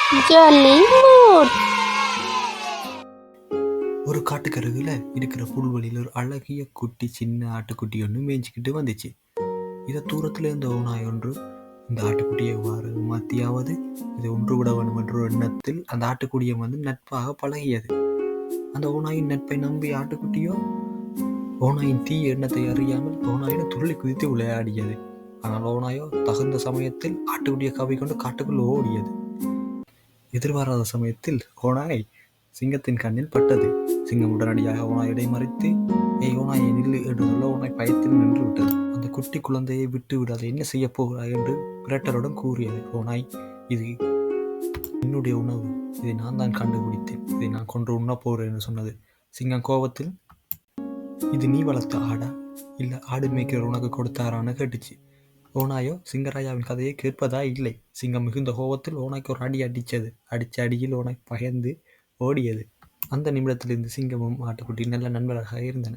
Jolly mood. ஒரு காட்டுக்கருகில் இருக்கிற புல்வெளியில் ஒரு அழகிய குட்டி சின்ன ஆட்டுக்குட்டி ஒன்று மேய்ஞ்சிக்கிட்டு வந்துச்சு. இதை தூரத்தில் இருந்த ஓநாய் ஒன்று இந்த ஆட்டுக்குட்டியை மாற்றியாவது இதை ஒன்று விட வேண்டும் என்ற எண்ணத்தில் அந்த ஆட்டுக்குட்டியை நட்பாக பழகியது. அந்த ஓநாயின் நட்பை நம்பி ஆட்டுக்குட்டியோ ஓநாயின் தீய எண்ணத்தை அறியாமல் ஓநாயிடம் துள்ளி குதித்து விளையாடியது. ஆனால் ஓநாயோ தகுந்த சமயத்தில் ஆட்டுக்குட்டியை கவிக்கொண்டு காட்டுக்குள் ஓடியது. எதிர்பாராத சமயத்தில் ஓநாய் சிங்கத்தின் கண்ணில் பட்டது. சிங்கம் உடனடியாக ஓநாயை மறைத்து ஓநாயை நில்லு என்று சொல்ல ஓநாய் பயத்தில் நின்று விட்டது. அந்த குட்டி குழந்தையை விட்டு விடாது, என்ன செய்ய போகிறாய் என்று பிரட்டலுடன் கூறியது. ஓநாய், இது என்னுடைய உணவு, இதை நான் தான் கண்டுபிடித்தேன், இதை நான் கொன்று உண்ண போகிறேன் என்று சொன்னது. சிங்கம் கோபத்தில், இது நீ வளர்த்த ஆடா இல்லை ஆடு மேய்க்கிற உனக்கு கொடுத்தாரான்னு கேட்டுச்சு. ஓநாயோ சிங்கராயாவின் கதையை கேட்பதா இல்லை. சிங்கம் மிகுந்த கோபத்தில் ஓநாய்க்கு ஒரு அடி அடித்தது. அடித்த அடியில் ஓநாய் பயந்து ஓடியது. அந்த நிமிடத்திலிருந்து சிங்கமும் ஆட்டுக்குட்டி நல்ல நண்பராக இருந்தன.